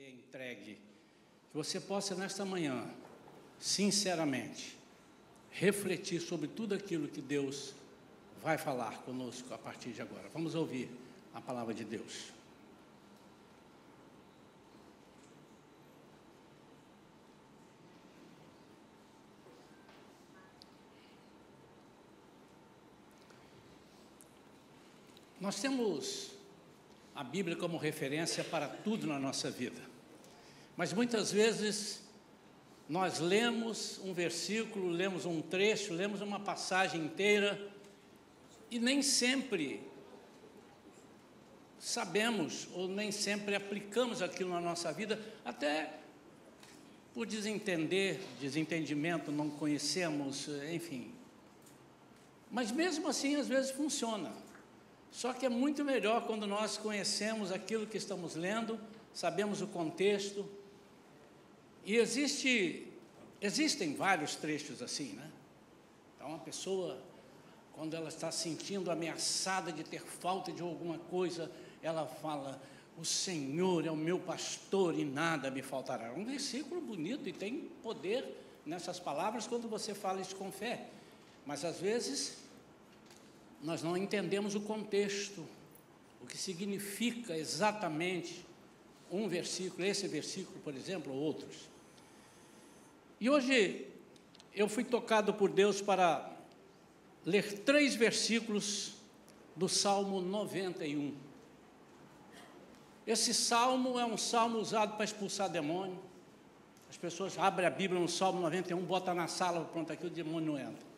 que é entregue, que você possa nesta manhã, sinceramente, refletir sobre tudo aquilo que Deus vai falar conosco a partir de agora. Vamos ouvir a palavra de Deus. Nós temos a Bíblia como referência para tudo na nossa vida, mas muitas vezes nós lemos um versículo, lemos um trecho, lemos uma passagem inteira e nem sempre sabemos ou nem sempre aplicamos aquilo na nossa vida, até por desentendimento, não conhecemos, enfim. Mas mesmo assim, às vezes funciona. Só que é muito melhor quando nós conhecemos aquilo que estamos lendo, sabemos o contexto. E existem vários trechos assim, né? Então, a pessoa, quando ela está sentindo ameaçada de ter falta de alguma coisa, ela fala: o Senhor é o meu pastor e nada me faltará. É um versículo bonito e tem poder nessas palavras quando você fala isso com fé. Mas, às vezes, nós não entendemos o contexto, o que significa exatamente um versículo, esse versículo, por exemplo, ou outros. E hoje eu fui tocado por Deus para ler 3 versículos do Salmo 91. Esse salmo é um salmo usado para expulsar demônio. As pessoas abrem a Bíblia no Salmo 91, botam na sala, pronto, aqui o demônio não entra.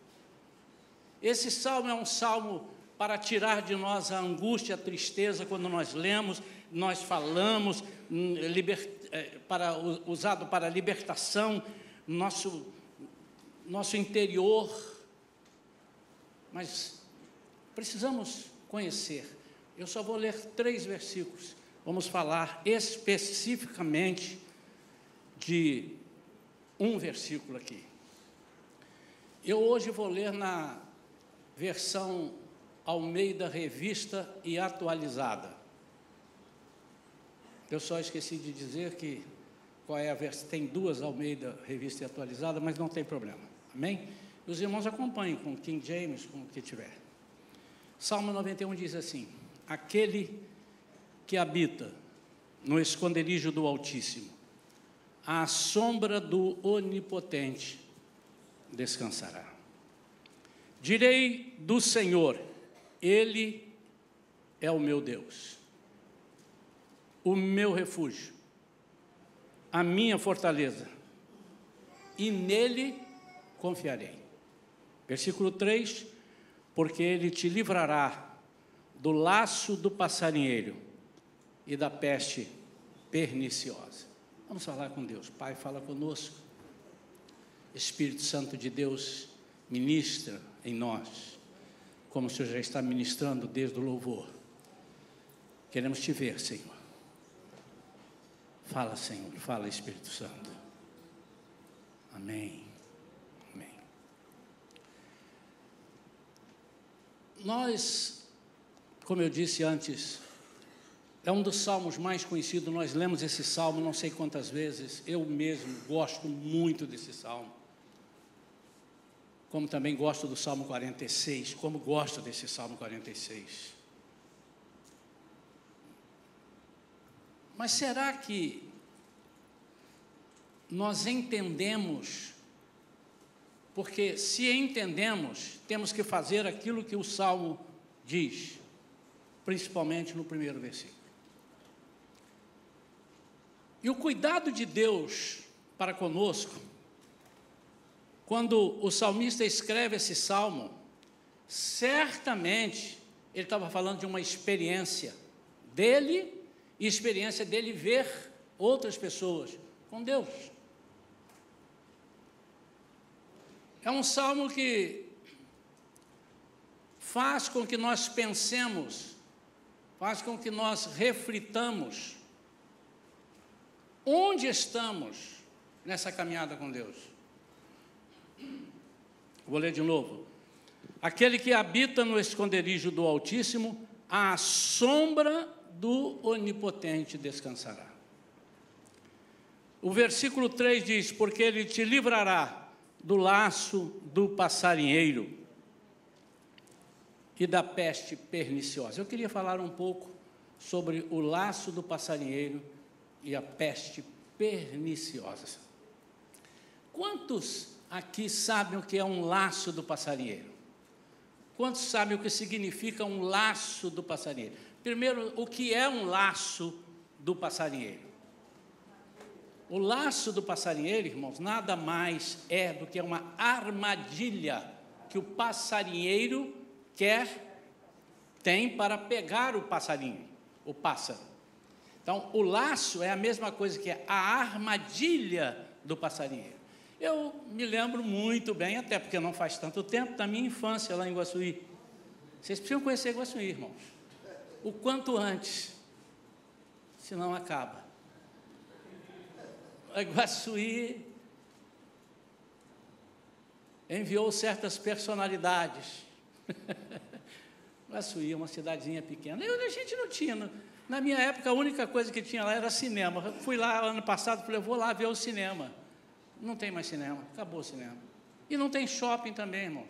Esse salmo é um salmo para tirar de nós a angústia, a tristeza, quando nós lemos, nós falamos, usado para libertação, nosso interior. Mas precisamos conhecer. Eu só vou ler 3 versículos. Vamos falar especificamente de um versículo aqui. Eu hoje vou ler na versão Almeida Revista e Atualizada. Eu só esqueci de dizer que qual é a versão. Tem 2 Almeida Revista e Atualizada, mas não tem problema. Amém? Os irmãos acompanhem com King James, com o que tiver. Salmo 91 diz assim: aquele que habita no esconderijo do Altíssimo, à sombra do Onipotente descansará. Direi do Senhor, Ele é o meu Deus, o meu refúgio, a minha fortaleza, e nele confiarei. Versículo 3, porque Ele te livrará do laço do passarinheiro e da peste perniciosa. Vamos falar com Deus. Pai, fala conosco. Espírito Santo de Deus, ministra em nós, como o Senhor já está ministrando desde o louvor. Queremos te ver, Senhor. Fala, Senhor, fala, Espírito Santo. Amém. Amém. Nós, como eu disse antes, é um dos salmos mais conhecidos. Nós lemos esse salmo não sei quantas vezes. Eu mesmo gosto muito desse salmo. Como também gosto do Salmo 46, como gosto desse Salmo 46. Mas será que nós entendemos? Porque se entendemos, temos que fazer aquilo que o Salmo diz, principalmente no primeiro versículo. E o cuidado de Deus para conosco, quando o salmista escreve esse salmo, certamente ele estava falando de uma experiência dele e experiência dele ver outras pessoas com Deus. É um salmo que faz com que nós pensemos, faz com que nós reflitamos onde estamos nessa caminhada com Deus. Vou ler de novo. Aquele que habita no esconderijo do Altíssimo, à sombra do Onipotente descansará. O versículo 3 diz: porque ele te livrará do laço do passarinheiro e da peste perniciosa. Eu queria falar um pouco sobre o laço do passarinheiro e a peste perniciosa. Quantos aqui sabem o que é um laço do passarinheiro? Quantos sabem o que significa um laço do passarinheiro? Primeiro, o que é um laço do passarinheiro? O laço do passarinheiro, irmãos, nada mais é do que uma armadilha que o passarinheiro tem para pegar o passarinho, o pássaro. Então, o laço é a mesma coisa que a armadilha do passarinheiro. Eu me lembro muito bem, até porque não faz tanto tempo, da minha infância lá em Iguaçuí. Vocês precisam conhecer Iguaçuí, irmãos. O quanto antes, senão acaba. Iguaçuí enviou certas personalidades. Iguaçuí é uma cidadezinha pequena. A gente não tinha. Na minha época, a única coisa que tinha lá era cinema. Eu fui lá ano passado, falei, eu vou lá ver o cinema. Não tem mais cinema, acabou o cinema. E não tem shopping também, irmãos.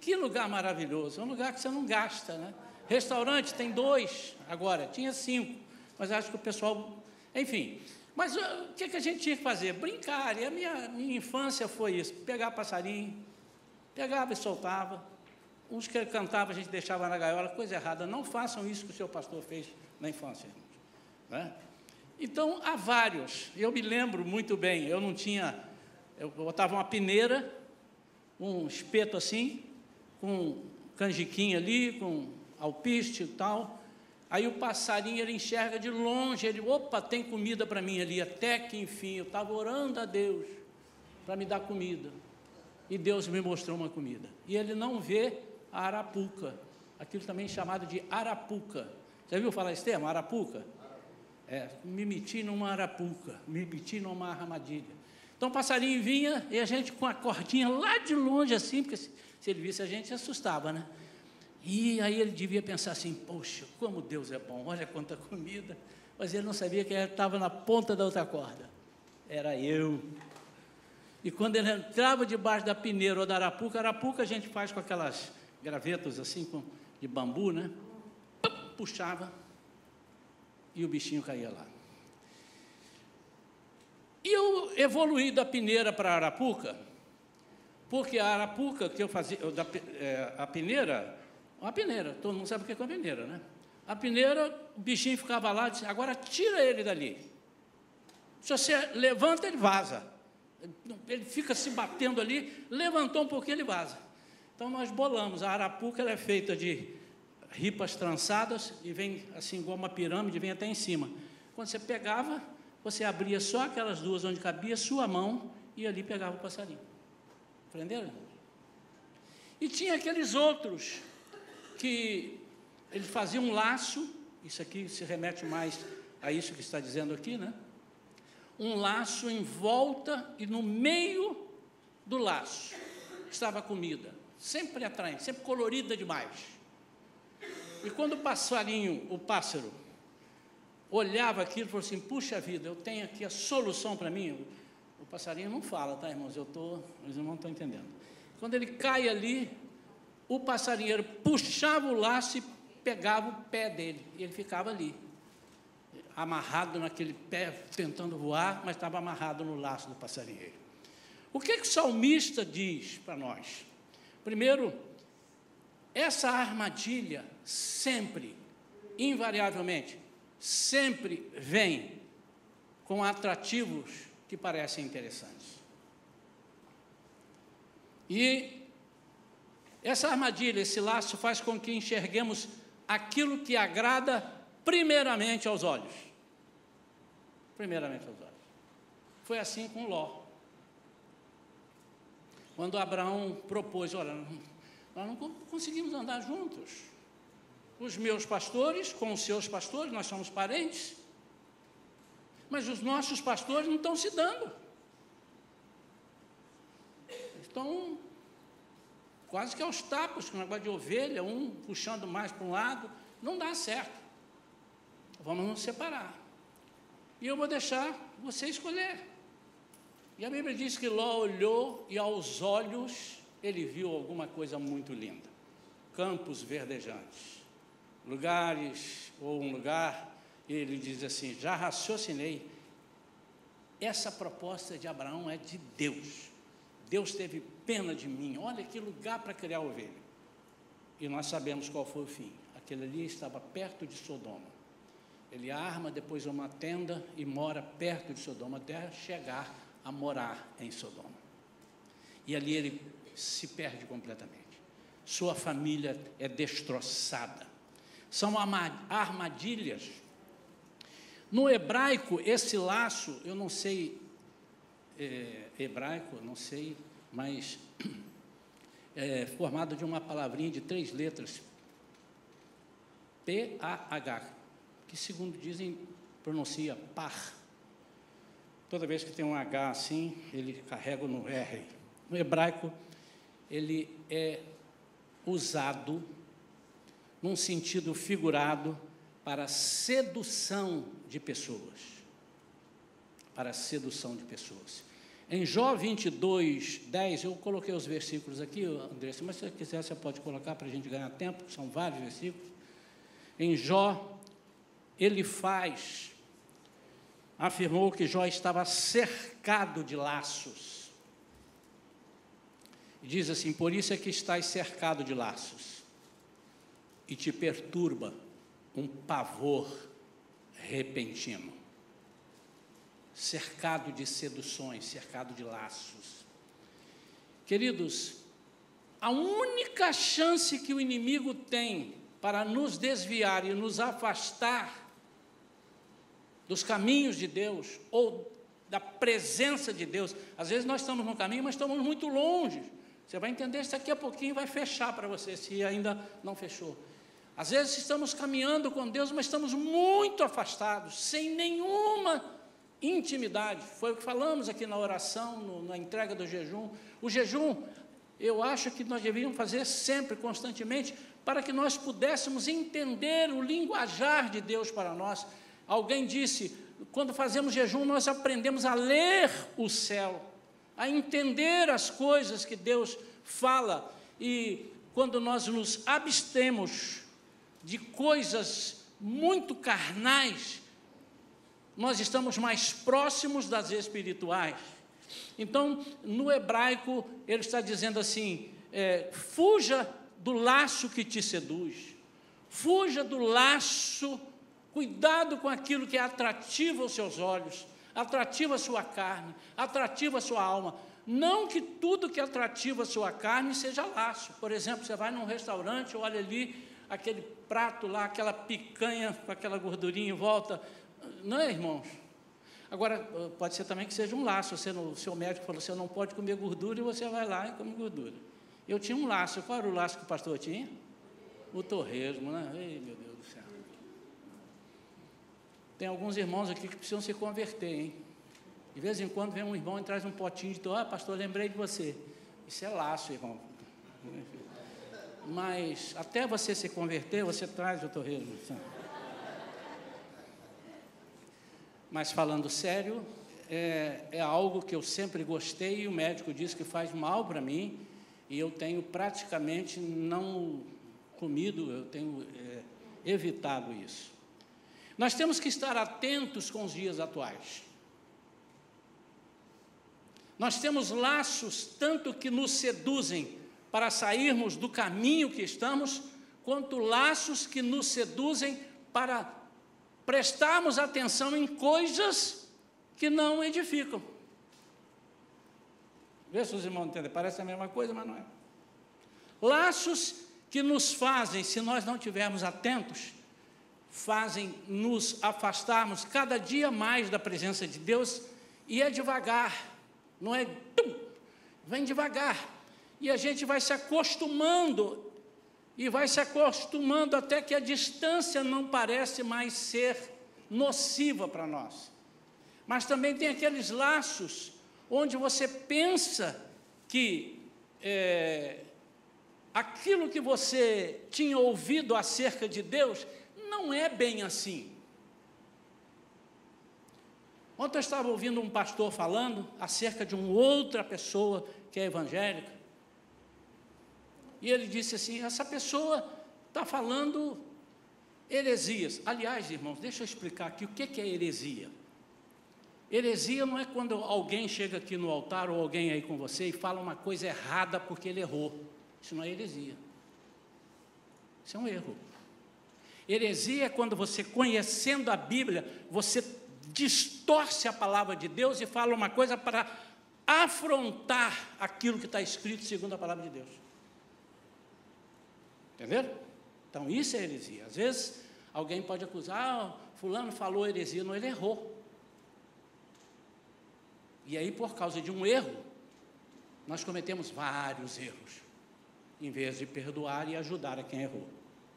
Que lugar maravilhoso, é um lugar que você não gasta, né? Restaurante tem 2, agora, tinha 5, mas acho que o pessoal... Enfim, mas o que a gente tinha que fazer? Brincar, e a minha infância foi isso, pegar passarinho, pegava e soltava, uns que cantavam a gente deixava na gaiola, coisa errada, não façam isso que o seu pastor fez na infância, irmãos, né? Então, há vários, eu me lembro muito bem, eu botava uma peneira, um espeto assim, com canjiquinha ali, com alpiste e tal, aí o passarinho, ele enxerga de longe, ele, opa, tem comida para mim ali, até que enfim, eu estava orando a Deus para me dar comida, e Deus me mostrou uma comida, e ele não vê a arapuca, aquilo também chamado de arapuca. Já viu falar esse termo, arapuca? Me meti numa arapuca, me meti numa armadilha. Então o passarinho vinha e a gente com a cordinha lá de longe assim, porque se ele visse a gente assustava, né? E aí ele devia pensar assim, poxa, como Deus é bom, olha quanta comida. Mas ele não sabia que estava na ponta da outra corda. Era eu. E quando ele entrava debaixo da peneira ou da arapuca a gente faz com aquelas gravetos assim, de bambu, né? Puxava e o bichinho caía lá. E eu evoluí da peneira para a arapuca, porque a arapuca que eu fazia, a peneira, todo mundo sabe o que é uma peneira, né? A peneira, o bichinho ficava lá, disse, agora tira ele dali. Se você levanta, ele vaza. Ele fica se batendo ali, levantou um pouquinho, ele vaza. Então, nós bolamos. A arapuca ela é feita de ripas trançadas e vem assim, igual uma pirâmide, vem até em cima. Quando você pegava, você abria só aquelas 2 onde cabia sua mão e ali pegava o passarinho. Aprenderam? E tinha aqueles outros que ele fazia um laço, isso aqui se remete mais a isso que está dizendo aqui, né? Um laço em volta e no meio do laço estava a comida, sempre atraente, sempre colorida demais. E quando o pássaro, olhava aquilo e falou assim, puxa vida, eu tenho aqui a solução para mim. O passarinho não fala, tá, irmãos? Os irmãos não estão entendendo. Quando ele cai ali, o passarinheiro puxava o laço e pegava o pé dele, e ele ficava ali, amarrado naquele pé, tentando voar, mas estava amarrado no laço do passarinheiro. O que o salmista diz para nós? Primeiro, essa armadilha sempre, invariavelmente, sempre vem com atrativos que parecem interessantes. E essa armadilha, esse laço, faz com que enxerguemos aquilo que agrada primeiramente aos olhos. Primeiramente aos olhos. Foi assim com Ló. Quando Abraão propôs, olha, nós não conseguimos andar juntos. Os meus pastores com os seus pastores, nós somos parentes, mas os nossos pastores não estão se dando. Estão quase que aos tapas, com um negócio de ovelha, um puxando mais para um lado, não dá certo. Vamos nos separar. E eu vou deixar você escolher. E a Bíblia diz que Ló olhou e aos olhos ele viu alguma coisa muito linda. Campos verdejantes, lugares, ou um lugar, ele diz assim, já raciocinei, essa proposta de Abraão é de Deus. Deus teve pena de mim, olha que lugar para criar ovelha. E nós sabemos qual foi o fim. Aquele ali estava perto de Sodoma. Ele arma depois uma tenda e mora perto de Sodoma, até chegar a morar em Sodoma. E ali ele se perde completamente. Sua família é destroçada. São armadilhas. No hebraico, esse laço, eu não sei hebraico, não sei, mas é formado de uma palavrinha de 3 letras, P-A-H, que, segundo dizem, pronuncia par. Toda vez que tem um H assim, ele carrega no R. No hebraico, ele é usado num sentido figurado para sedução de pessoas. Para sedução de pessoas. Em Jó 22, 10, eu coloquei os versículos aqui, Andressa, mas se você quiser, você pode colocar para a gente ganhar tempo, são vários versículos. Em Jó, ele afirmou que Jó estava cercado de laços. E diz assim, por isso é que estás cercado de laços, e te perturba um pavor repentino. Cercado de seduções, cercado de laços. Queridos, a única chance que o inimigo tem para nos desviar e nos afastar dos caminhos de Deus, ou da presença de Deus, às vezes nós estamos no caminho, mas estamos muito longe. Você vai entender isso daqui a pouquinho, vai fechar para você, se ainda não fechou. Às vezes estamos caminhando com Deus, mas estamos muito afastados, sem nenhuma intimidade. Foi o que falamos aqui na oração, na entrega do jejum. O jejum, eu acho que nós deveríamos fazer sempre, constantemente, para que nós pudéssemos entender o linguajar de Deus para nós. Alguém disse, quando fazemos jejum, nós aprendemos a ler o céu, a entender as coisas que Deus fala, e quando nós nos abstemos de coisas muito carnais, nós estamos mais próximos das espirituais. Então, no hebraico, ele está dizendo assim, fuja do laço que te seduz, fuja do laço, cuidado com aquilo que é atrativo aos seus olhos, atrativo à sua carne, atrativo à sua alma. Não que tudo que é atrativo à sua carne seja laço. Por exemplo, você vai num restaurante, olha ali aquele prato lá, aquela picanha com aquela gordurinha em volta. Não é, irmãos? Agora, pode ser também que seja um laço. O seu médico falou, você não pode comer gordura, e você vai lá e come gordura. Eu tinha um laço. Qual era o laço que o pastor tinha? O torresmo, né? Ei, meu Deus do céu. Tem alguns irmãos aqui que precisam se converter, hein? De vez em quando vem um irmão e traz um potinho de torresmo. Pastor, lembrei de você. Isso é laço, irmão. Mas até você se converter, você traz o torresmo. Mas falando sério, é algo que eu sempre gostei, e o médico disse que faz mal para mim, e eu tenho praticamente não comido, eu tenho evitado isso. Nós temos que estar atentos com os dias atuais. Nós temos laços tanto que nos seduzem para sairmos do caminho que estamos, quanto laços que nos seduzem para prestarmos atenção em coisas que não edificam. Vê se os irmãos entendem, parece a mesma coisa, mas não é. Laços que nos fazem, se nós não estivermos atentos, fazem nos afastarmos cada dia mais da presença de Deus, e é devagar, não é, vem devagar, e a gente vai se acostumando, e vai se acostumando até que a distância não parece mais ser nociva para nós. Mas também tem aqueles laços onde você pensa que aquilo que você tinha ouvido acerca de Deus não é bem assim. Ontem eu estava ouvindo um pastor falando acerca de uma outra pessoa que é evangélica, e ele disse assim, essa pessoa está falando heresias. Aliás, irmãos, deixa eu explicar aqui o que é heresia. Heresia não é quando alguém chega aqui no altar, ou alguém aí com você, e fala uma coisa errada porque ele errou. Isso não é heresia. Isso é um erro. Heresia é quando você, conhecendo a Bíblia, você distorce a palavra de Deus e fala uma coisa para afrontar aquilo que está escrito segundo a palavra de Deus. Entenderam? Então, isso é heresia. Às vezes, alguém pode acusar, fulano falou heresia, não, ele errou. E aí, por causa de um erro, nós cometemos vários erros, em vez de perdoar e ajudar a quem errou.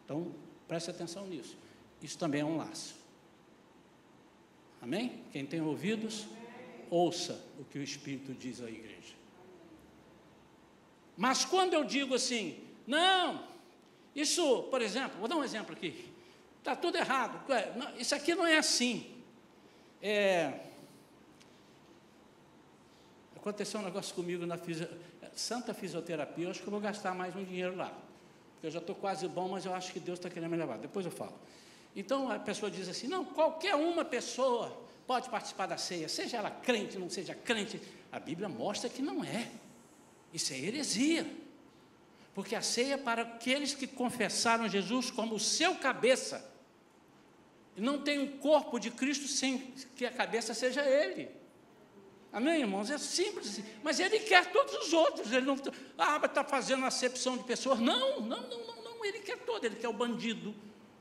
Então, preste atenção nisso. Isso também é um laço. Amém? Quem tem ouvidos, ouça o que o Espírito diz à igreja. Mas quando eu digo assim, não, isso, por exemplo, vou dar um exemplo aqui, está tudo errado, isso aqui não é assim. Aconteceu um negócio comigo na Santa Fisioterapia, eu acho que eu vou gastar mais um dinheiro lá, porque eu já estou quase bom, mas eu acho que Deus está querendo me levar, depois eu falo. Então, a pessoa diz assim, não, qualquer uma pessoa pode participar da ceia, seja ela crente, não seja crente. A Bíblia mostra que não é. Isso é heresia. Porque a ceia é para aqueles que confessaram Jesus como o seu cabeça. E não tem um corpo de Cristo sem que a cabeça seja Ele. Amém, irmãos? É simples assim. Mas Ele quer todos os outros. Ele não está fazendo acepção de pessoas. Não. Ele quer todo. Ele quer o bandido.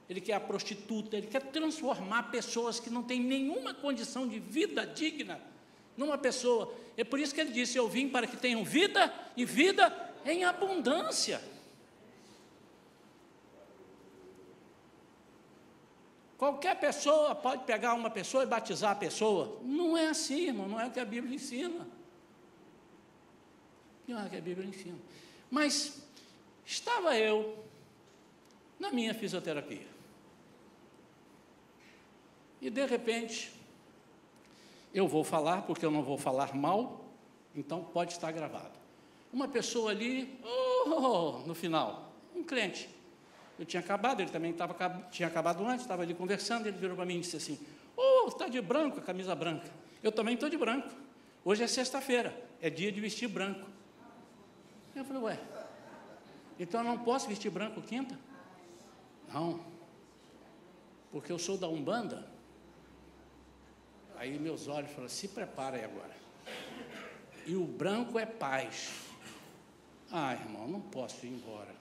Ele quer a prostituta, ele quer transformar pessoas que não têm nenhuma condição de vida digna numa pessoa. É por isso que ele disse, eu vim para que tenham vida e vida em abundância. Qualquer pessoa pode pegar uma pessoa e batizar a pessoa. Não é assim, irmão, não é o que a Bíblia ensina. Não é o que a Bíblia ensina. Mas estava eu na minha fisioterapia. E, de repente, eu vou falar, porque eu não vou falar mal, então pode estar gravado. Uma pessoa ali, no final, um cliente. Eu tinha acabado, ele também tinha acabado antes, estava ali conversando, ele virou para mim e disse assim, está de branco, a camisa branca. Eu também estou de branco. Hoje é sexta-feira, é dia de vestir branco. Eu falei, ué, então eu não posso vestir branco quinta? Não, porque eu sou da Umbanda. Aí meus olhos falaram, se prepara aí agora. E o branco é paz. Irmão, não posso ir embora.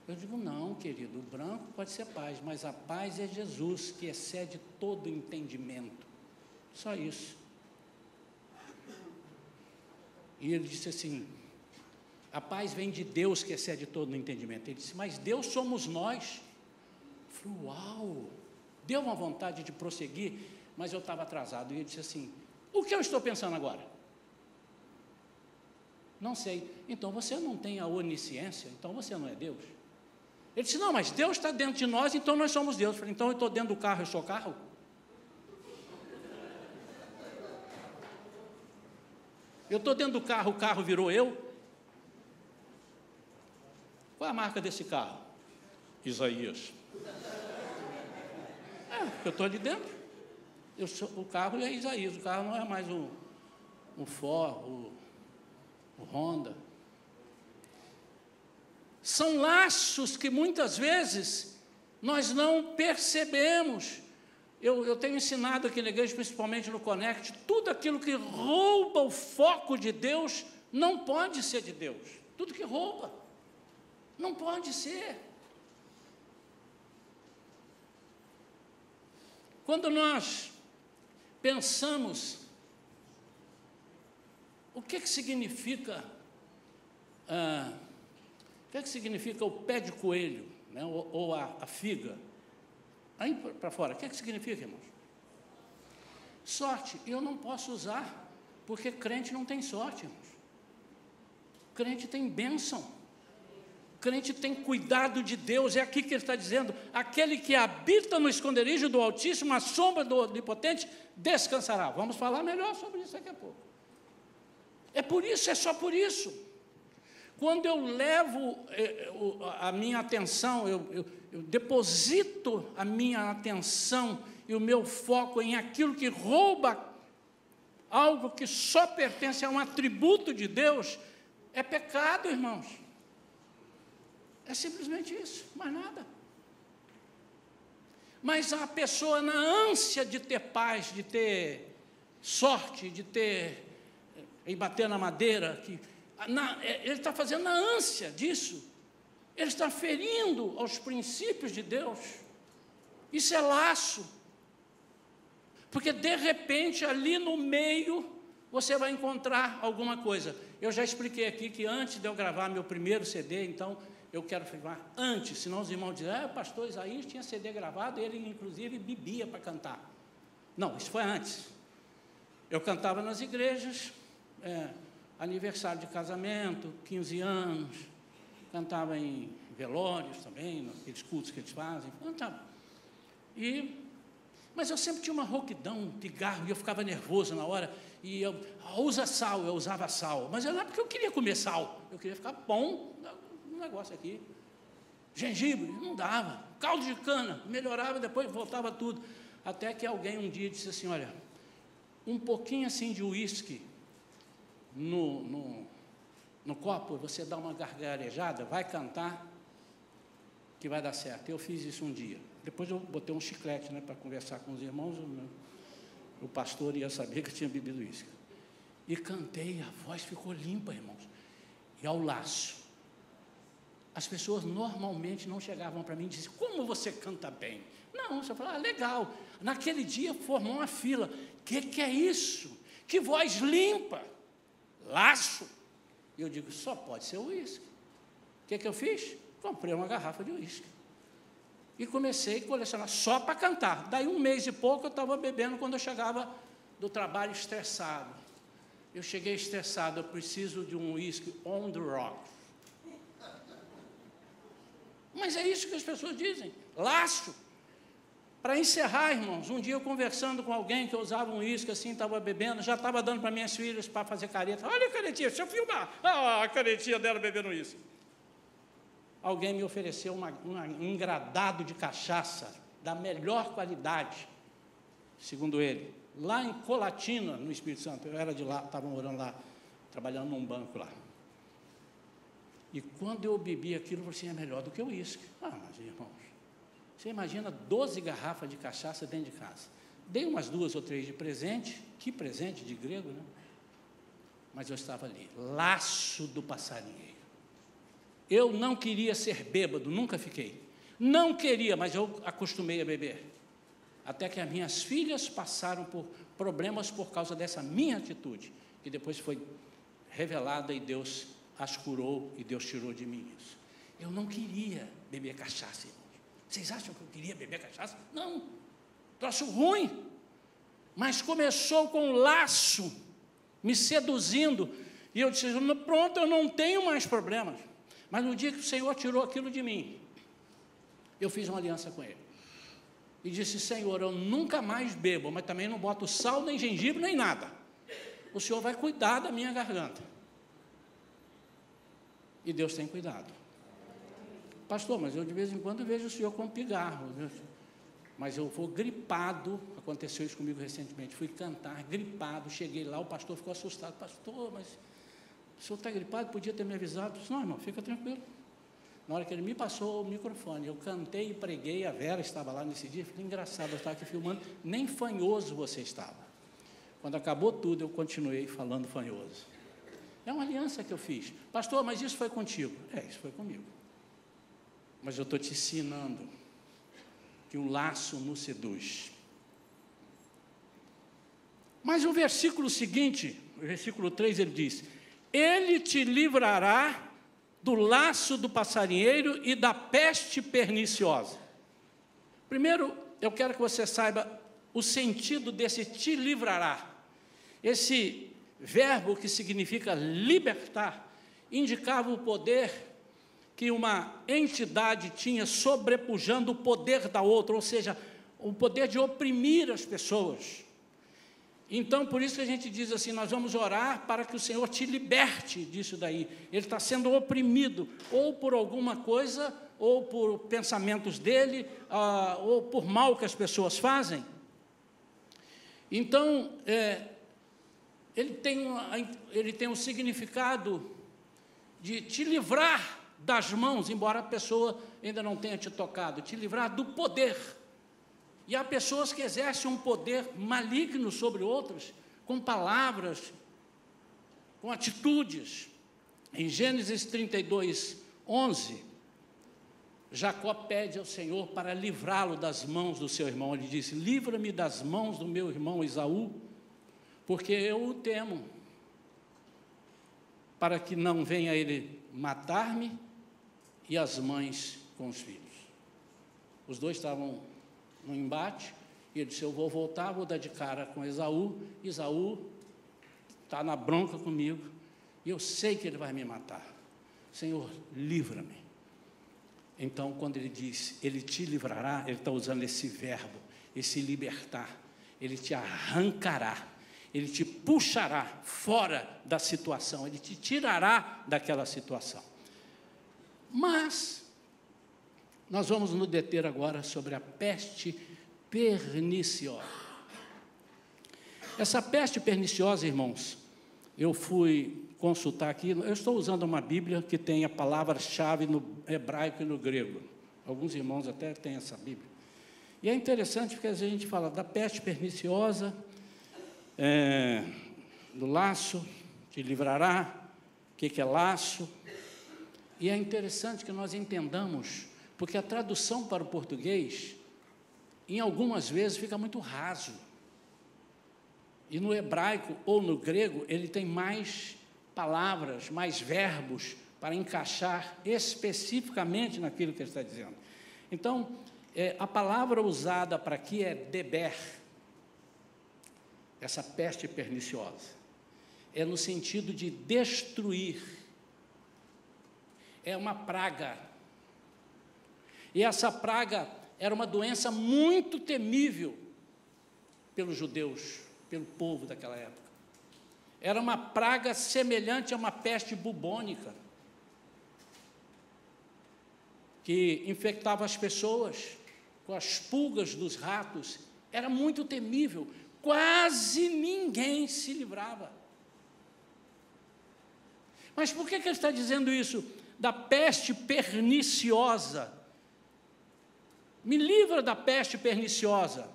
Eu digo, não, querido, o branco pode ser paz, mas a paz é Jesus, que excede todo entendimento. Só isso. E ele disse assim, a paz vem de Deus, que excede todo entendimento. Ele disse, mas Deus somos nós. Eu falei, uau, deu uma vontade de prosseguir, mas eu estava atrasado. E ele disse assim, o que eu estou pensando agora? Não sei. Então você não tem a onisciência, então você não é Deus. Ele disse, não, mas Deus está dentro de nós, então nós somos Deus. Eu falei, então eu estou dentro do carro, eu sou carro? Eu estou dentro do carro, o carro virou eu? Qual é a marca desse carro? Isaías. Eu estou ali dentro. O carro é Isaías, o carro não é mais o Ford, o Honda. São laços que muitas vezes nós não percebemos. Eu tenho ensinado aqui na igreja, principalmente no Connect, tudo aquilo que rouba o foco de Deus não pode ser de Deus. Tudo que rouba não pode ser. Quando nós pensamos o que significa o pé de coelho, né, ou a figa, aí para fora, o que significa, irmãos? Sorte, eu não posso usar, porque crente não tem sorte, irmãos. Crente tem bênção. crente tem cuidado de Deus, é aqui que ele está dizendo, aquele que habita no esconderijo do Altíssimo, a sombra do Onipotente, descansará. Vamos falar melhor sobre isso daqui a pouco. É por isso, é só por isso. Quando eu levo a minha atenção, eu deposito a minha atenção e o meu foco em aquilo que rouba algo que só pertence a um atributo de Deus, é pecado, irmãos. É simplesmente isso, mais nada. Mas a pessoa, na ânsia de ter paz, de ter sorte, de ter, em bater na madeira, ele está fazendo na ânsia disso. Ele está ferindo aos princípios de Deus. Isso é laço. Porque, de repente, ali no meio, você vai encontrar alguma coisa. Eu já expliquei aqui que antes de eu gravar meu primeiro CD, então, eu quero afirmar antes, senão os irmãos dizem, o pastor Isaías tinha CD gravado, ele, inclusive, bebia para cantar. Não, isso foi antes. Eu cantava nas igrejas, aniversário de casamento, 15 anos, cantava em velórios também, naqueles cultos que eles fazem, cantava. Mas eu sempre tinha uma rouquidão, um pigarro, e eu ficava nervoso na hora, e eu usava sal, mas não é porque eu queria comer sal, eu queria ficar bom no negócio aqui. Gengibre, não dava, caldo de cana, melhorava, depois voltava tudo, até que alguém um dia disse assim, olha, um pouquinho assim de uísque no copo, você dá uma gargarejada, vai cantar, que vai dar certo. Eu fiz isso um dia. Depois eu botei um chiclete, para conversar com os irmãos, o pastor ia saber que eu tinha bebido uísque. E cantei, a voz ficou limpa, irmãos. E ao laço. As pessoas normalmente não chegavam para mim e diziam, como você canta bem? Não, você fala, legal. Naquele dia formou uma fila. Que é isso? Que voz limpa. Laço. E eu digo, só pode ser uísque. O que eu fiz? Comprei uma garrafa de uísque. E comecei a colecionar só para cantar. Daí 1 mês e pouco eu estava bebendo quando eu chegava do trabalho estressado. Eu cheguei estressado, eu preciso de um uísque on the rock. Mas é isso que as pessoas dizem, laço. Para encerrar, irmãos, um dia eu conversando com alguém que usava um uísque assim, estava bebendo, já estava dando para minhas filhas para fazer careta. Olha a caretinha, deixa eu filmar. A caretinha dela bebendo uísque. Alguém me ofereceu um engradado de cachaça, da melhor qualidade, segundo ele, lá em Colatina, no Espírito Santo. Eu era de lá, estava morando lá, trabalhando num banco lá. E quando eu bebi aquilo, eu falei assim, é melhor do que o uísque. Mas irmãos, você imagina 12 garrafas de cachaça dentro de casa. Dei umas 2 ou 3 de presente, que presente de grego, né? Mas eu estava ali, laço do passarinheiro. Eu não queria ser bêbado, nunca fiquei. Não queria, mas eu acostumei a beber. Até que as minhas filhas passaram por problemas por causa dessa minha atitude, que depois foi revelada e Deus as curou e Deus tirou de mim isso. Eu não queria beber cachaça, irmãos. Vocês acham que eu queria beber cachaça? Não, troço ruim. Mas começou com um laço, me seduzindo, e eu disse, pronto, eu não tenho mais problemas. Mas no dia que o Senhor tirou aquilo de mim, eu fiz uma aliança com Ele. E disse, Senhor, eu nunca mais bebo, mas também não boto sal, nem gengibre, nem nada. O Senhor vai cuidar da minha garganta. E Deus tem cuidado. Pastor, mas eu de vez em quando vejo o senhor com pigarro. Mas eu vou gripado, aconteceu isso comigo recentemente, fui cantar, gripado, cheguei lá, o pastor ficou assustado. Pastor, mas o senhor está gripado, podia ter me avisado. Eu disse, não, irmão, fica tranquilo. Na hora que ele me passou o microfone, eu cantei e preguei, a Vera estava lá nesse dia, fiquei engraçado, eu estava aqui filmando, nem fanhoso você estava. Quando acabou tudo, eu continuei falando fanhoso. É uma aliança que eu fiz. Pastor, mas isso foi contigo? Isso foi comigo. Mas eu estou te ensinando que o laço nos seduz. Mas o versículo seguinte, o versículo 3, ele diz, ele te livrará do laço do passarinheiro e da peste perniciosa. Primeiro, eu quero que você saiba o sentido desse te livrará. Esse verbo que significa libertar, indicava o poder que uma entidade tinha sobrepujando o poder da outra, ou seja, o poder de oprimir as pessoas. Então, por isso que a gente diz assim, nós vamos orar para que o Senhor te liberte disso daí. Ele está sendo oprimido, ou por alguma coisa, ou por pensamentos dele, ou por mal que as pessoas fazem. Então, ele tem um significado de te livrar das mãos, embora a pessoa ainda não tenha te tocado, te livrar do poder. E há pessoas que exercem um poder maligno sobre outras, com palavras, com atitudes. Em Gênesis 32, 11, Jacó pede ao Senhor para livrá-lo das mãos do seu irmão. Ele disse, livra-me das mãos do meu irmão Esaú, porque eu o temo, para que não venha ele matar-me e as mães com os filhos. Os dois estavam no embate, e ele disse, eu vou voltar, vou dar de cara com Esaú. Esaú está na bronca comigo, e eu sei que ele vai me matar. Senhor, livra-me. Então, quando ele diz, ele te livrará, ele está usando esse verbo, esse libertar. Ele te arrancará, ele te puxará fora da situação, ele te tirará daquela situação. Mas nós vamos nos deter agora sobre a peste perniciosa. Essa peste perniciosa, irmãos, eu fui consultar aqui, eu estou usando uma Bíblia que tem a palavra-chave no hebraico e no grego. Alguns irmãos até têm essa Bíblia. E é interessante porque às vezes a gente fala da peste perniciosa, do laço, te livrará, o que é laço. E é interessante que nós entendamos, porque a tradução para o português, em algumas vezes, fica muito raso. E no hebraico ou no grego, ele tem mais palavras, mais verbos, para encaixar especificamente naquilo que ele está dizendo. Então, a palavra usada para aqui é deber, essa peste perniciosa. É no sentido de destruir. É uma praga. E essa praga era uma doença muito temível pelos judeus, pelo povo daquela época. Era uma praga semelhante a uma peste bubônica, que infectava as pessoas com as pulgas dos ratos. Era muito temível, quase ninguém se livrava. Mas por que ele está dizendo isso? Da peste perniciosa. Me livra da peste perniciosa.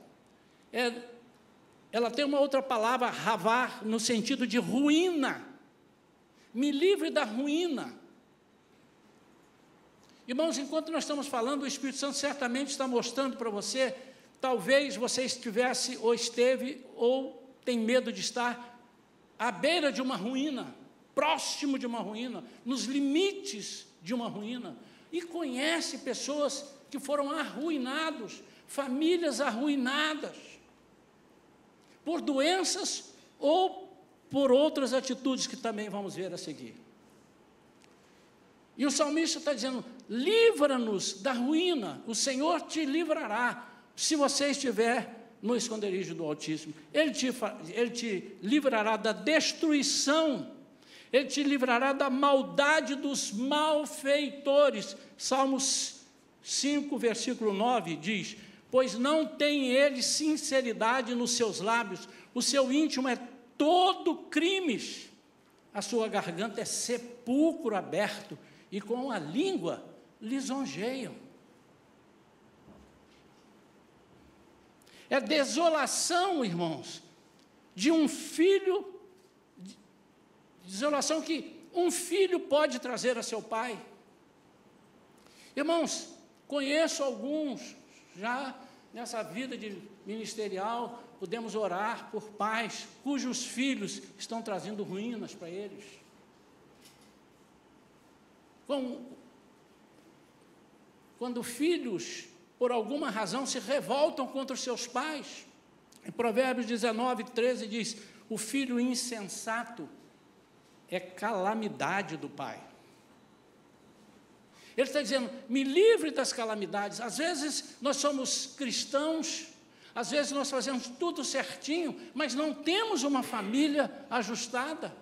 Ela tem uma outra palavra, ravar, no sentido de ruína. Me livre da ruína. Irmãos, enquanto nós estamos falando, o Espírito Santo certamente está mostrando para você, talvez você estivesse, ou esteve, ou tem medo de estar à beira de uma ruína, próximo de uma ruína, nos limites de uma ruína, e conhece pessoas que foram arruinados, famílias arruinadas, por doenças ou por outras atitudes que também vamos ver a seguir. E o salmista está dizendo, livra-nos da ruína, o Senhor te livrará, se você estiver no esconderijo do Altíssimo. Ele te livrará da destruição, Ele te livrará da maldade dos malfeitores. Salmos 5, versículo 9 diz, pois não tem ele sinceridade nos seus lábios, o seu íntimo é todo crimes, a sua garganta é sepulcro aberto, e com a língua lisonjeiam. É desolação, irmãos, de um filho, desolação que um filho pode trazer a seu pai. Irmãos, conheço alguns, já nessa vida de ministerial, podemos orar por pais cujos filhos estão trazendo ruínas para eles. Quando filhos, por alguma razão, se revoltam contra os seus pais. Em Provérbios 19, 13 diz, o filho insensato é calamidade do pai. Ele está dizendo, me livre das calamidades. Às vezes nós somos cristãos, às vezes nós fazemos tudo certinho, mas não temos uma família ajustada.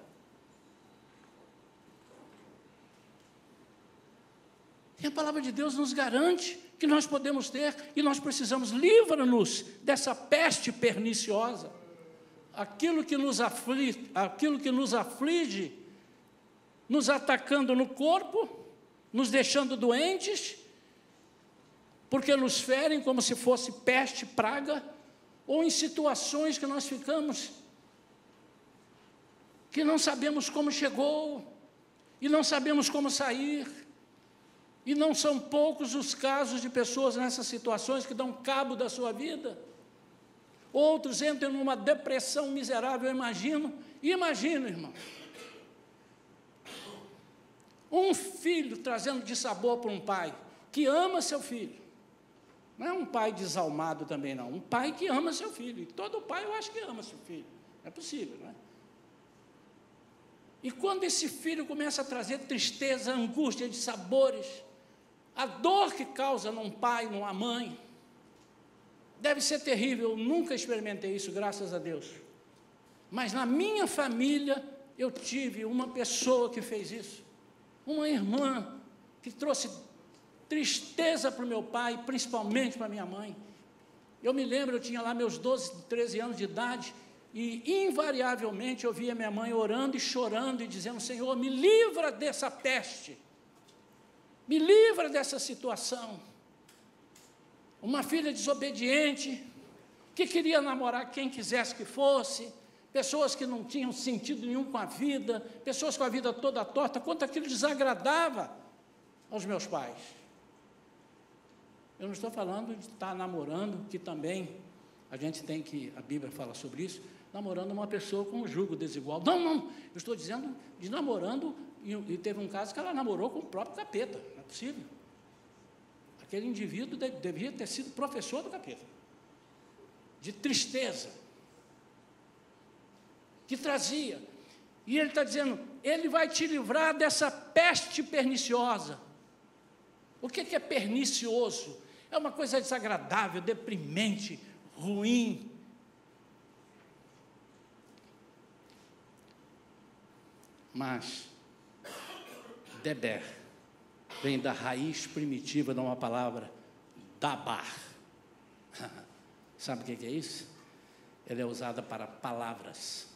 E a palavra de Deus nos garante que nós podemos ter, e nós precisamos, livra-nos dessa peste perniciosa, aquilo que nos aflige, nos atacando no corpo, nos deixando doentes, porque nos ferem como se fosse peste, praga, ou em situações que nós ficamos, que não sabemos como chegou, e não sabemos como sair. E não são poucos os casos de pessoas nessas situações que dão cabo da sua vida. Outros entram numa depressão miserável, imagino, irmão. Um filho trazendo dissabor para um pai que ama seu filho. Não é um pai desalmado também, não. Um pai que ama seu filho. E todo pai eu acho que ama seu filho. É possível, não é? E quando esse filho começa a trazer tristeza, angústia, dissabores, a dor que causa num pai, numa mãe, deve ser terrível. Eu nunca experimentei isso, graças a Deus. Mas na minha família, eu tive uma pessoa que fez isso. Uma irmã que trouxe tristeza para o meu pai, principalmente para a minha mãe. Eu me lembro, eu tinha lá meus 12, 13 anos de idade, e invariavelmente eu via minha mãe orando e chorando e dizendo, Senhor, me livra dessa peste. Me livra dessa situação. Uma filha desobediente, que queria namorar quem quisesse que fosse, pessoas que não tinham sentido nenhum com a vida, pessoas com a vida toda torta, quanto aquilo desagradava aos meus pais. Eu não estou falando de estar namorando, que também a gente tem que, a Bíblia fala sobre isso, namorando uma pessoa com um jugo desigual. Não, eu estou dizendo de namorando, e teve um caso que ela namorou com o próprio capeta, não é possível. Aquele indivíduo devia ter sido professor do capeta, de tristeza, que trazia. E ele está dizendo, ele vai te livrar dessa peste perniciosa. O que é pernicioso? É uma coisa desagradável, deprimente, ruim. Mas Deber vem da raiz primitiva de uma palavra, dabar. Sabe o que é isso? Ela é usada para palavras.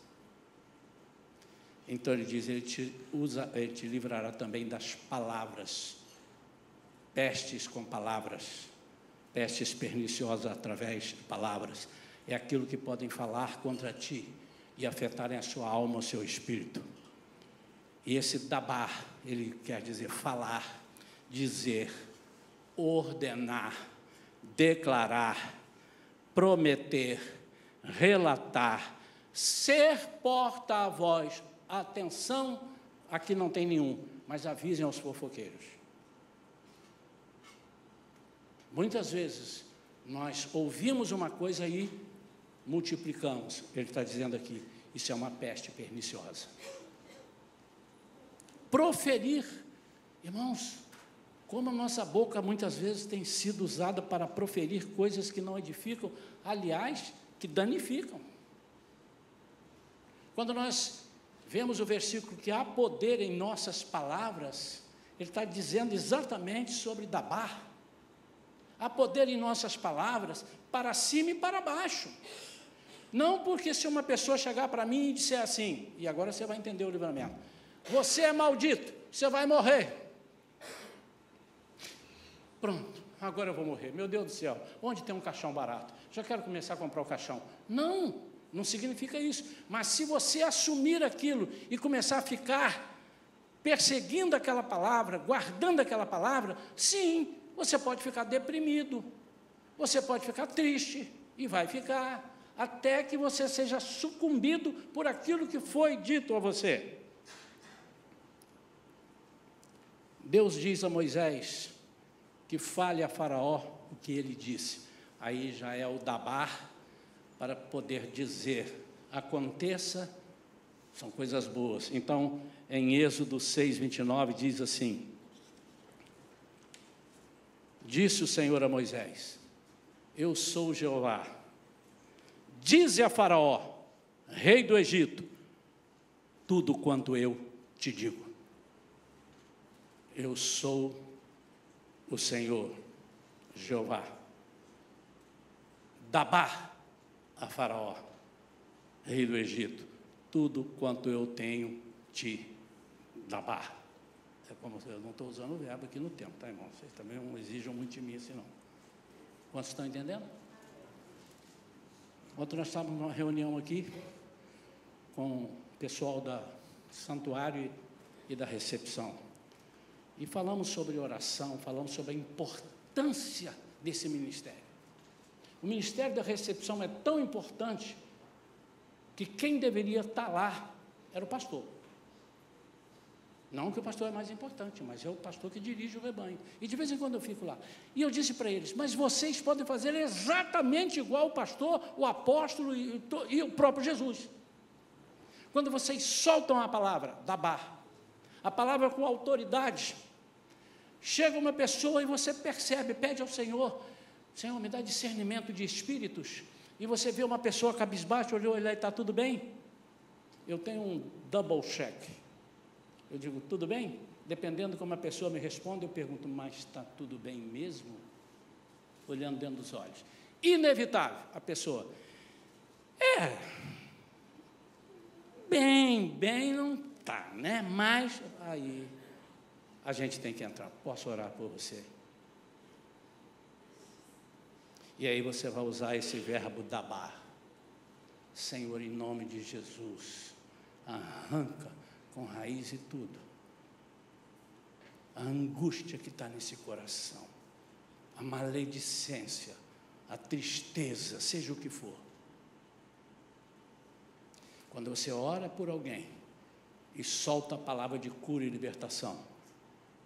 Então ele diz, ele te livrará também das palavras, pestes com palavras, pestes perniciosas através de palavras. É aquilo que podem falar contra ti e afetarem a sua alma, o seu espírito. E esse dabar, ele quer dizer falar, dizer, ordenar, declarar, prometer, relatar, ser porta-voz. Atenção, aqui não tem nenhum, mas avisem aos fofoqueiros. Muitas vezes, nós ouvimos uma coisa e multiplicamos. Ele está dizendo aqui, isso é uma peste perniciosa. Proferir, irmãos, como a nossa boca muitas vezes tem sido usada para proferir coisas que não edificam, aliás, que danificam. Quando nós vemos o versículo que há poder em nossas palavras, ele está dizendo exatamente sobre dabar. Há poder em nossas palavras, para cima e para baixo. Não porque se uma pessoa chegar para mim e disser assim, e agora você vai entender o livramento, você é maldito, você vai morrer. Pronto, agora eu vou morrer. Meu Deus do céu, onde tem um caixão barato? Já quero começar a comprar o caixão. Não significa isso. Mas se você assumir aquilo e começar a ficar perseguindo aquela palavra, guardando aquela palavra, sim, você pode ficar deprimido, você pode ficar triste, e vai ficar, até que você seja sucumbido por aquilo que foi dito a você. Deus diz a Moisés que fale a Faraó o que ele disse. Aí já é o dabar para poder dizer, aconteça, são coisas boas. Então, em Êxodo 6, 29, diz assim, Disse o Senhor a Moisés: eu sou Jeová. Dize a Faraó, rei do Egito, tudo quanto eu te digo. Eu sou o Senhor, Jeová. Dabá a Faraó, rei do Egito, tudo quanto eu tenho te dabá. É como eu não estou usando o verbo aqui no tempo, tá, irmão? Vocês também não exijam muito de mim assim, não. Quantos estão entendendo? Ontem nós estávamos numa reunião aqui com o pessoal do santuário e da recepção. E falamos sobre oração, falamos sobre a importância desse ministério. O ministério da recepção é tão importante que quem deveria estar lá era o pastor. Não que o pastor é mais importante, mas é o pastor que dirige o rebanho. E de vez em quando eu fico lá. E eu disse para eles: mas vocês podem fazer exatamente igual o pastor, o apóstolo e o próprio Jesus. Quando vocês soltam a palavra, dabá, a palavra com autoridade, chega uma pessoa e você percebe, pede ao Senhor: Senhor, me dá discernimento de espíritos. E você vê uma pessoa cabisbaixa, olhou ele aí, está tudo bem? Eu tenho um double check. Eu digo, tudo bem? Dependendo como a pessoa me responde, eu pergunto, mas está tudo bem mesmo? Olhando dentro dos olhos. Inevitável, a pessoa, bem não está, né? Mas aí a gente tem que entrar. Posso orar por você? E aí você vai usar esse verbo dabá. Senhor, em nome de Jesus, arranca com raiz e tudo a angústia que está nesse coração, a maledicência, a tristeza, seja o que for. Quando você ora por alguém e solta a palavra de cura e libertação,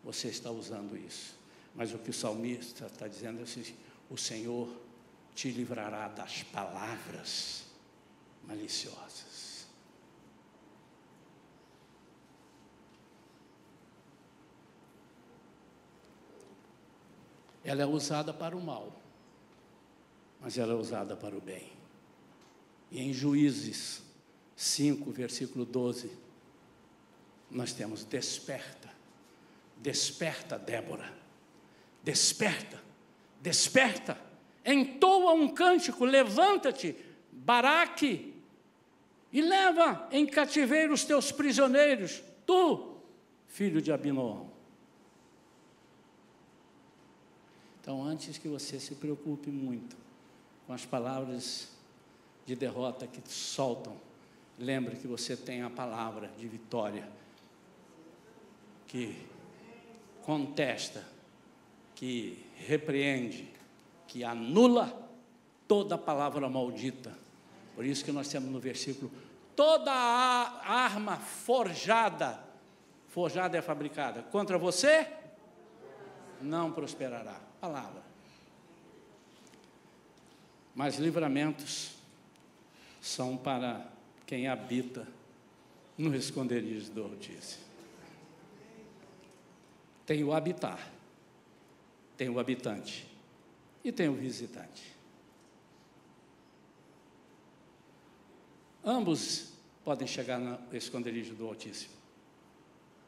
você está usando isso. Mas o que o salmista está dizendo é assim: o Senhor te livrará das palavras maliciosas. Ela é usada para o mal, mas ela é usada para o bem. E em Juízes 5, versículo 12, nós temos: desperta, desperta, Débora, desperta, desperta, entoa um cântico, levanta-te, Baraque, e leva em cativeiro os teus prisioneiros, tu, filho de Abinoam. Então, antes que você se preocupe muito com as palavras de derrota que soltam, lembre que você tem a palavra de vitória, que contesta, que repreende, que anula toda a palavra maldita. Por isso que nós temos no versículo: toda a arma forjada é fabricada contra você, não prosperará. Palavra. Mas livramentos são para quem habita no esconderijo do Altíssimo. Tem o habitar, tem o habitante e tem o visitante. Ambos podem chegar no esconderijo do Altíssimo.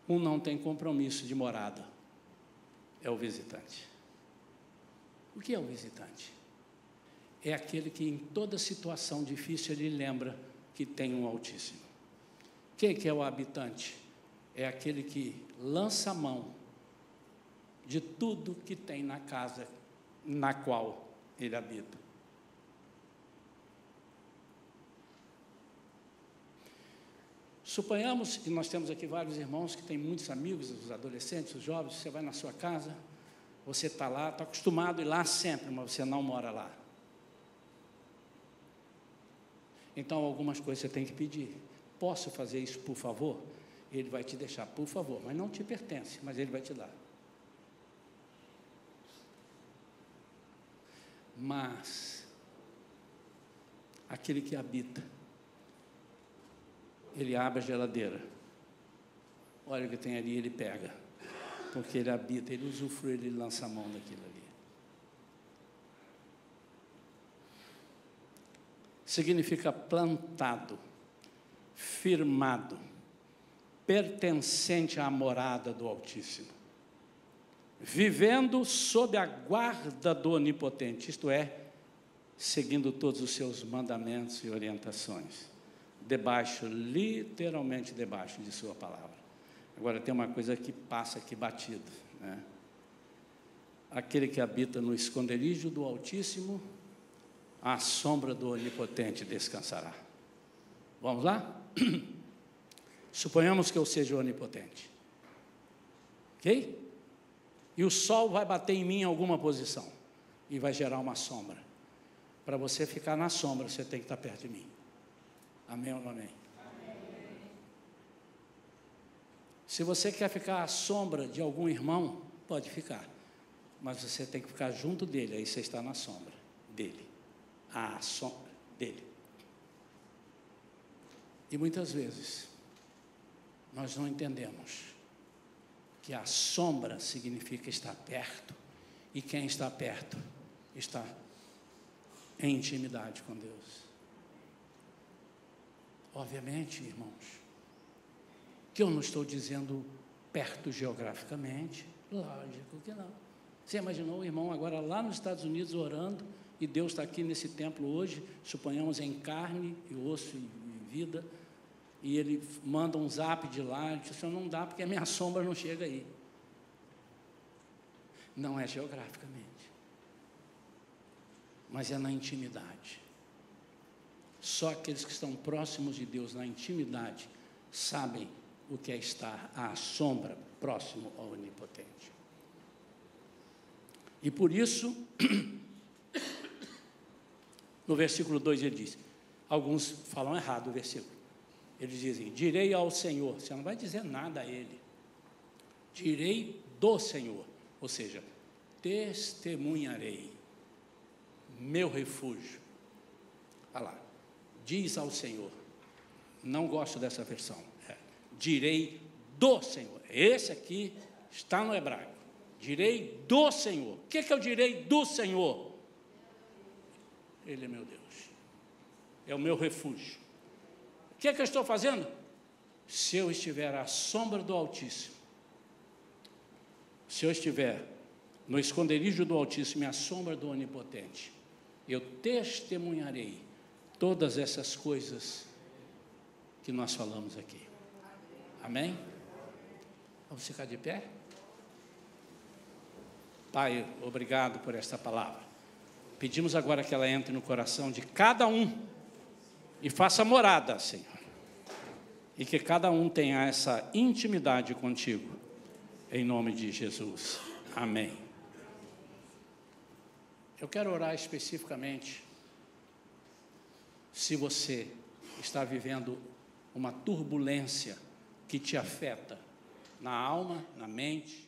Um não tem compromisso de morada, é o visitante. O que é o visitante? É aquele que em toda situação difícil ele lembra que tem um Altíssimo. Quem que é o habitante? É aquele que lança a mão de tudo que tem na casa na qual ele habita. Suponhamos que nós temos aqui vários irmãos que têm muitos amigos, os adolescentes, os jovens. Você vai na sua casa, você está lá, está acostumado a ir lá sempre, mas você não mora lá. Então, algumas coisas você tem que pedir. Posso fazer isso, por favor? Ele vai te deixar, por favor, mas não te pertence, mas ele vai te dar. Mas aquele que habita, ele abre a geladeira, olha o que tem ali, ele pega, porque ele habita, ele usufrui, ele lança a mão daquilo ali. significa plantado, firmado, pertencente à morada do Altíssimo, vivendo sob a guarda do Onipotente, isto é, seguindo todos os seus mandamentos e orientações, debaixo, literalmente debaixo de sua palavra. Agora tem uma coisa que passa aqui batido, né? Aquele que habita no esconderijo do Altíssimo, à sombra do Onipotente descansará. Vamos lá? Suponhamos que eu seja onipotente, ok? E o sol vai bater em mim em alguma posição e vai gerar uma sombra. Para você ficar na sombra, você tem que estar perto de mim. Amém ou não amém? Amém. Se você quer ficar à sombra de algum irmão, pode ficar, mas você tem que ficar junto dele, aí você está na sombra dele, à sombra dele. E muitas vezes nós não entendemos que a sombra significa estar perto, e quem está perto está em intimidade com Deus. Obviamente, irmãos, que eu não estou dizendo perto geograficamente, lógico que não. Você imaginou o irmão agora lá nos Estados Unidos orando, e Deus está aqui nesse templo hoje, suponhamos em carne e osso e vida, e ele manda um zap de lá, e diz, assim, não dá porque a minha sombra não chega aí. Não é geograficamente, mas é na intimidade. Só aqueles que estão próximos de Deus na intimidade sabem o que é estar à sombra, próximo ao Onipotente. E por isso, no versículo 2 ele diz, alguns falam errado o versículo, eles dizem, direi ao Senhor, você não vai dizer nada a Ele, direi do Senhor, ou seja, testemunharei, meu refúgio. Olha lá, diz ao Senhor, não gosto dessa versão, direi do Senhor, esse aqui está no hebraico, direi do Senhor. O que é que eu direi do Senhor? Ele é meu Deus, é o meu refúgio. O que é que eu estou fazendo? Se eu estiver à sombra do Altíssimo, se eu estiver no esconderijo do Altíssimo e à sombra do Onipotente, eu testemunharei todas essas coisas que nós falamos aqui. Amém? Vamos ficar de pé? Pai, obrigado por esta palavra. Pedimos agora que ela entre no coração de cada um e faça morada, Senhor. E que cada um tenha essa intimidade contigo, em nome de Jesus. Amém. Eu quero orar especificamente se você está vivendo uma turbulência que te afeta na alma, na mente,